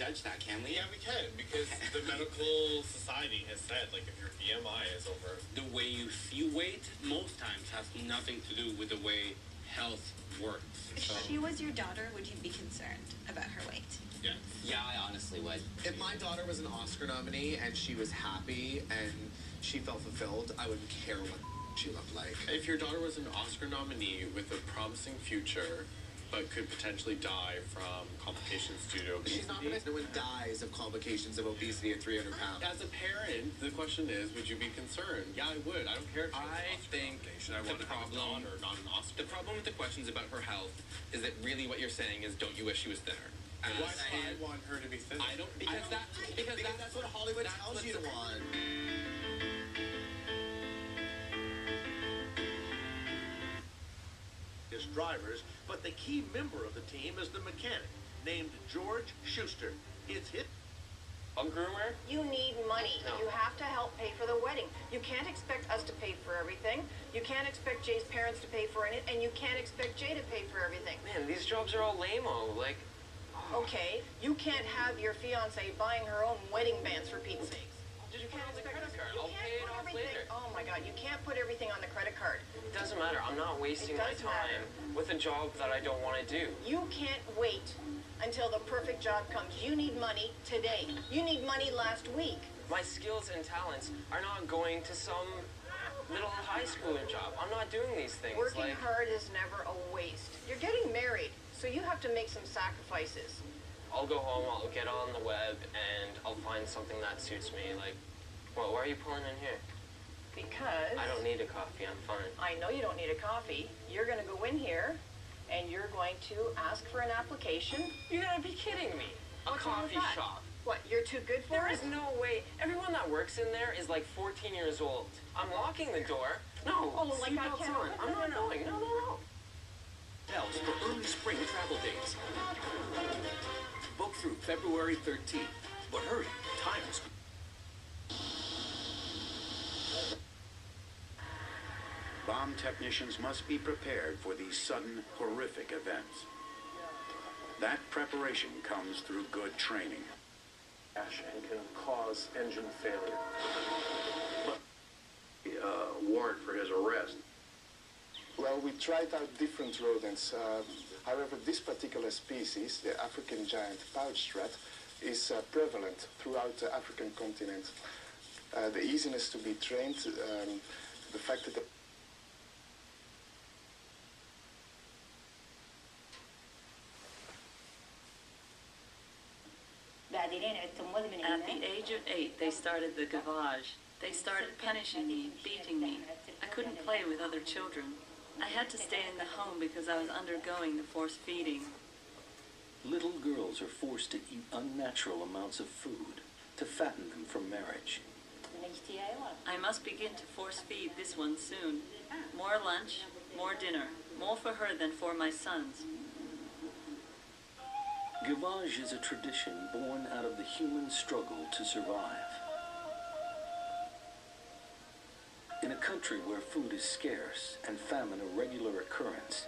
judge that, can we? Yeah, we can, because the medical society has said, like, if your BMI is over... The way you see weight, most times, has nothing to do with the way health works. If she was your daughter, would you be concerned about her weight? Yes. Yeah, I honestly would. If my daughter was an Oscar nominee and she was happy and she felt fulfilled, I wouldn't care what she looked like. If your daughter was an Oscar nominee with a promising future, but could potentially die from complications due to obesity... She's not going to... No one dies of complications of obesity at 300 pounds. As a parent, the question is, would you be concerned? Yeah, I would. I don't care if she was I think I want to have a daughter, not an Oscar. The problem with the questions about her health is that really what you're saying is, don't you wish she was thinner? Why do I want her to be thinner? I don't... Because that's what Hollywood tells you to want. His drivers, but the key member of the team is the mechanic, named George Schuster. It's hit. Groomer? You need money. No. You have to help pay for the wedding. You can't expect us to pay for everything. You can't expect Jay's parents to pay for it, and you can't expect Jay to pay for everything. Man, these jobs are all lame-o, like... Okay, you can't have your fiancée buying her own wedding bands for Pete's sakes. Just You put can't it on the expect credit us. card. You I'll can't pay it put off everything. later. Oh my God, you can't put everything on the credit card. It doesn't matter. I'm not wasting It my does time matter. with a job that I don't want to do. You can't wait until the perfect job comes. You need money today. You need money last week. My skills and talents are not going to some little high schooler job. I'm not doing these things. Working hard is never a waste. You're getting married, so you have to make some sacrifices. I'll go home, I'll get on the web, and I'll find something that suits me. Like, well, why are you pulling in here? Because... I don't need a coffee, I'm fine. I know you don't need a coffee. You're going to go in here, and you're going to ask for an application. You gotta be kidding me. A What's wrong with coffee that? shop. What, you're too good for There it? is no way. Everyone that works in there is like 14 years old. I'm locking the door. No, Oh, like I seatbelts can't on. open I'm not it? going. No. Hotels for early spring travel dates. Book through February 13th. But hurry, time is... Bomb technicians must be prepared for these sudden, horrific events. That preparation comes through good training. And can cause engine failure. Warrant for his arrest. Well, we tried out different rodents. However, this particular species, the African giant pouch rat, is prevalent throughout the African continent. The easiness to be trained, the fact that the At the age of 8, they started the gavage. They started punishing me, beating me. I couldn't play with other children. I had to stay in the home because I was undergoing the forced feeding. Little girls are forced to eat unnatural amounts of food to fatten them for marriage. I must begin to force feed this one soon. More lunch, more dinner, more for her than for my sons. Gavage is a tradition born out of the human struggle to survive. In a country where food is scarce and famine a regular occurrence,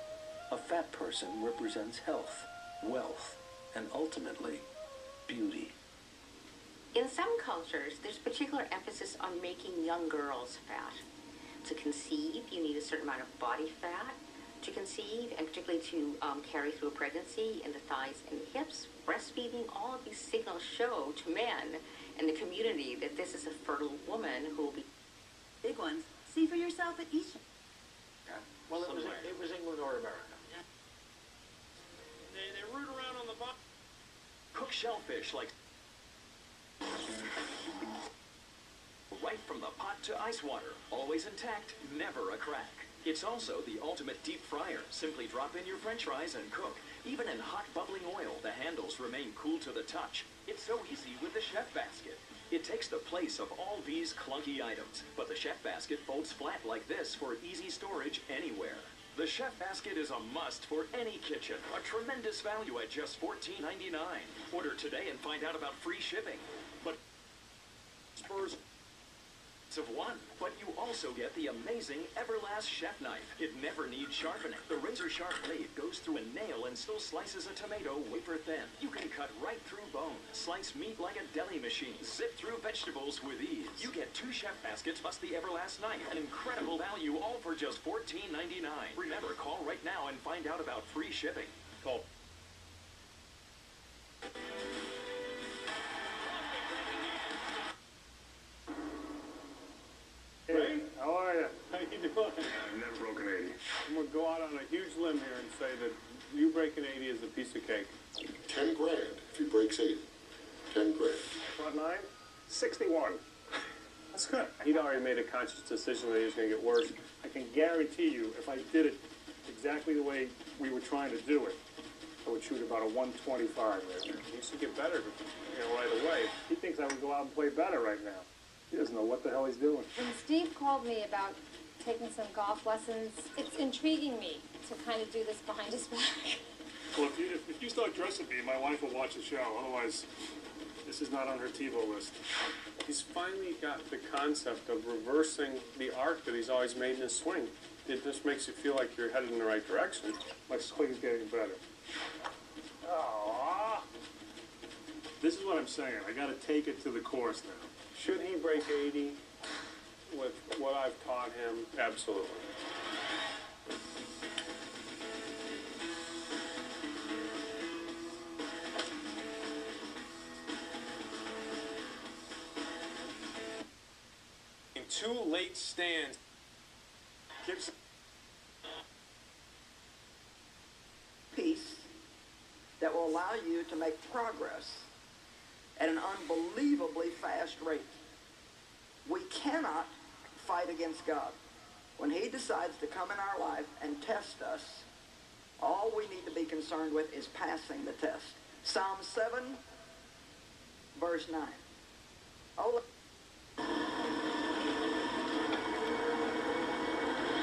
a fat person represents health, wealth, and ultimately, beauty. In some cultures, there's particular emphasis on making young girls fat. To conceive, you need a certain amount of body fat. To conceive, and particularly to carry through a pregnancy in the thighs and the hips, breastfeeding, all of these signals show to men in the community that this is a fertile woman who will be... Big ones. See for yourself at each... Well, it was England or America. They root around on the bottom. Cook shellfish like... right from the pot to ice water. Always intact, never a crack. It's also the ultimate deep fryer. Simply drop in your french fries and cook. Even in hot bubbling oil, the handles remain cool to the touch. It's so easy with the Chef Basket. It takes the place of all these clunky items, but the Chef Basket folds flat like this for easy storage anywhere. The Chef Basket is a must for any kitchen. A tremendous value at just $14.99. Order today and find out about free shipping. But Spurs of one, but you also get the amazing Everlast Chef Knife. It never needs sharpening. The razor-sharp blade goes through a nail and still slices a tomato wafer thin. You can cut right through bones. Slice meat like a deli machine. Zip through vegetables with ease. You get 2 chef baskets plus the Everlast knife. An incredible value, all for just $14.99. Remember, call right now and find out about free shipping. Call. Hey, how are you? How you doing? I've never broken 80. I'm going to go out on a huge limb here and say that you breaking 80 is a piece of cake. 10 grand if he breaks 80. 10 grand. What, 9? 61. That's good. He'd already made a conscious decision that he was going to get worse. I can guarantee you, if I did it exactly the way we were trying to do it, I would shoot about a 125 right there. He should get better, right away. He thinks I would go out and play better right now. He doesn't know what the hell he's doing. When Steve called me about taking some golf lessons, it's intriguing me to kind of do this behind his back. Well, if you start dressing me, my wife will watch the show. Otherwise, this is not on her TiVo list. He's finally got the concept of reversing the arc that he's always made in his swing. It just makes you feel like you're headed in the right direction. My swing's getting better. Oh, this is what I'm saying. I got to take it to the course now. Should he break 80 with what I've taught him? Absolutely. In 2 late stands, Gibson. Piece that will allow you to make progress at an unbelievably fast rate. We cannot fight against God. When he decides to come in our life and test us, all we need to be concerned with is passing the test. Psalm 7, verse 9. Oh,